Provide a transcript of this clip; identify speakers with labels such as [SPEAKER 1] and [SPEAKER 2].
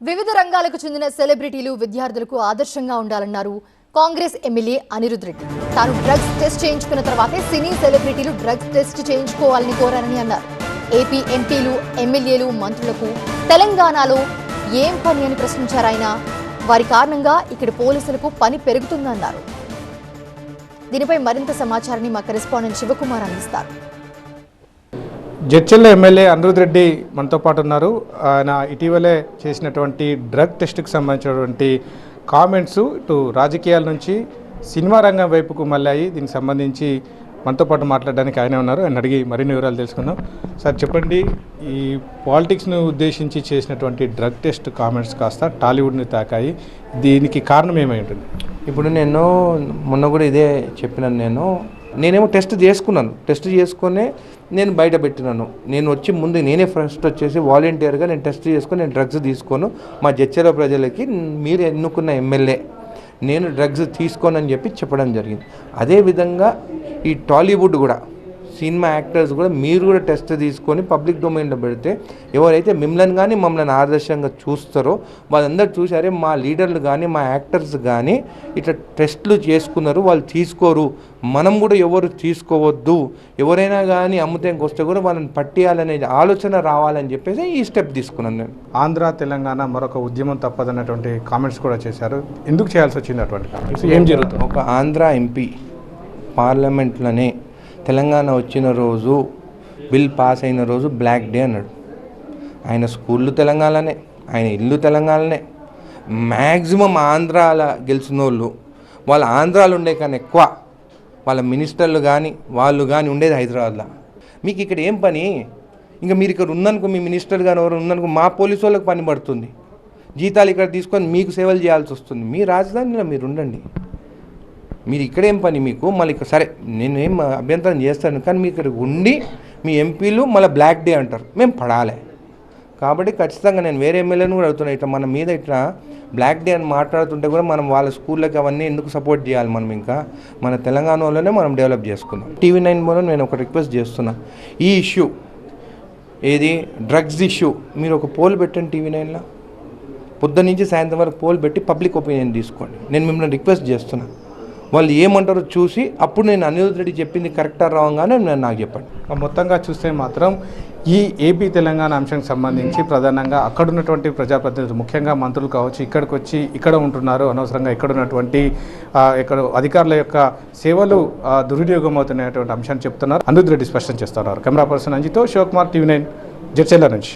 [SPEAKER 1] వివిధ రంగాలకు చెందిన సెలబ్రిటీలు విద్యార్థులకు ఆదర్శంగా ఉండాలన్నారు కాంగ్రెస్ ఎమ్మెల్యే అనిరుద్ రెడ్డి. తాను డ్రగ్స్ టెస్ట్ చేయించుకున్న తర్వాతే సినీ సెలబ్రిటీలు డ్రగ్స్ టెస్ట్ చేయించుకోవాలని కోరారని అన్నారు. ఏపీ ఎంపీలు, ఎమ్మెల్యేలు, మంత్రులకు తెలంగాణలో ఏం పని అని ప్రశ్నించారు ఆయన. వారి కారణంగా ఇక్కడ పోలీసులకు పని పెరుగుతుందన్నారు. దీనిపై మరింత సమాచారాన్ని మా కరెస్పాండెంట్ శివకుమార్ అందిస్తారు.
[SPEAKER 2] జడ్చర్ల ఎమ్మెల్యే అనిరుద్ రెడ్డి మనతో పాటు ఉన్నారు. ఆయన ఇటీవలే చేసినటువంటి డ్రగ్ టెస్ట్కి సంబంధించినటువంటి కామెంట్స్ ఇటు రాజకీయాల నుంచి సినిమా రంగం వైపుకు మళ్ళాయి. దీనికి సంబంధించి మనతో పాటు మాట్లాడడానికి ఆయన ఉన్నారు. ఆయన అడిగి మరిన్ని వివరాలు తెలుసుకుందాం. సార్ చెప్పండి, ఈ పాలిటిక్స్ను ఉద్దేశించి చేసినటువంటి డ్రగ్ టెస్ట్ కామెంట్స్ కాస్త టాలీవుడ్ని తాకాయి. దీనికి కారణం ఏమై ఉంటుంది?
[SPEAKER 3] ఇప్పుడు నేను మొన్న కూడా ఇదే చెప్పినాను. నేనేమో టెస్ట్ చేసుకునే నేను బయట పెట్టినాను. నేను వచ్చి ముందు నేనే ఫస్ట్ వచ్చేసి వాలంటీర్గా నేను టెస్ట్ చేసుకొని నేను డ్రగ్స్ తీసుకోను, మా జడ్చర్ల ప్రజలకి మీరు ఎన్నుకున్న ఎమ్మెల్యే నేను డ్రగ్స్ తీసుకోనని చెప్పి చెప్పడం జరిగింది. అదేవిధంగా ఈ టాలీవుడ్ కూడా సినిమా యాక్టర్స్ కూడా మీరు కూడా టెస్ట్ తీసుకొని పబ్లిక్ డొమైన్లో పెడితే ఎవరైతే మిమ్మల్ని కానీ మమ్మల్ని ఆదర్శంగా చూస్తారో వాళ్ళందరూ చూసారే, మా లీడర్లు కానీ మా యాక్టర్స్ కానీ ఇట్లా టెస్టులు చేసుకున్నారు, వాళ్ళు తీసుకోరు, మనం కూడా ఎవరు తీసుకోవద్దు, ఎవరైనా కానీ అమ్ముతానికి వస్తే కూడా వాళ్ళని పట్టియాలనే ఆలోచన రావాలని చెప్పేసి ఈ స్టెప్ తీసుకున్నాను నేను.
[SPEAKER 2] ఆంధ్ర తెలంగాణ మరొక ఉద్యమం తప్పదన్నటువంటి కామెంట్స్ కూడా చేశారు. ఎందుకు చేయాల్సి వచ్చింది అటువంటి కామెంట్స్? ఏం జరుగుతుంది?
[SPEAKER 3] ఒక ఆంధ్ర ఎంపీ పార్లమెంట్లోనే తెలంగాణ వచ్చిన రోజు, బిల్ పాస్ అయిన రోజు బ్లాక్ డే అన్నాడు. ఆయన స్కూళ్ళు తెలంగాణనే, ఆయన ఇల్లు తెలంగాణనే. మ్యాక్సిమం ఆంధ్రాలో గెలిచిన వాళ్ళు ఆంధ్రాలో ఉండే కానీ ఎక్కువ వాళ్ళ మినిస్టర్లు కానీ వాళ్ళు కానీ ఉండేది హైదరాబాద్లో. మీకు ఇక్కడ ఏం పని? ఇంకా మీరు ఇక్కడ ఉందనుకో, మీ మినిస్టర్ కానీ ఎవరు ఉందనుకో, మా పోలీసు వాళ్ళకి పని పడుతుంది, జీతాలు ఇక్కడ తీసుకొని మీకు సేవలు చేయాల్సి వస్తుంది. మీ రాజధానిలో మీరు ఉండండి, మీరు ఇక్కడేం పని మీకు? మళ్ళీ ఇక్కడ సరే నేను ఏం అభ్యంతరం చేస్తాను, కానీ మీ ఇక్కడ ఉండి మీ ఎంపీలు మళ్ళీ బ్లాక్ డే అంటారు, మేము పడాలి. కాబట్టి ఖచ్చితంగా నేను వేరే ఎమ్మెల్యేని కూడా అడుగుతున్నాను, ఇట్లా మన మీద ఇట్లా బ్లాక్ డే అని మాట్లాడుతుంటే కూడా మనం వాళ్ళ స్కూళ్ళకి అవన్నీ ఎందుకు సపోర్ట్ చేయాలి? మనం ఇంకా మన తెలంగాణలోనే మనం డెవలప్ చేసుకుందాం. టీవీ9 మూలం నేను ఒక రిక్వెస్ట్ చేస్తున్నా, ఈ ఇష్యూ ఏది డ్రగ్స్ ఇష్యూ మీరు ఒక పోల్ పెట్టండి టీవీ9లో, పొద్దున్న నుంచి సాయంత్రం వరకు పోల్ పెట్టి పబ్లిక్ ఒపీనియన్ తీసుకోండి. నేను మిమ్మల్ని రిక్వెస్ట్ చేస్తున్నా, వాళ్ళు ఏమంటారో చూసి అప్పుడు నేను అనిరుద్ రెడ్డి చెప్పింది కరెక్టా రాగానే నేను నాకు చెప్పండి.
[SPEAKER 2] మొత్తంగా చూస్తే మాత్రం ఈ ఏపీ తెలంగాణ అంశానికి సంబంధించి ప్రధానంగా అక్కడ ఉన్నటువంటి ప్రజాప్రతినిధులు, ముఖ్యంగా మంత్రులు కావచ్చు, ఇక్కడికి వచ్చి ఇక్కడ ఉంటున్నారు, అనవసరంగా ఇక్కడ ఉన్నటువంటి ఇక్కడ అధికారుల యొక్క సేవలు దుర్వినియోగం అవుతున్నటువంటి అంశాన్ని చెప్తున్నారు. అనిరుద్ రెడ్డి స్పష్టం చేస్తున్నారు. కెమెరా పర్సన్ అంజితో శివకుమార్, టీవీ9 జడ్చర్ల నుంచి.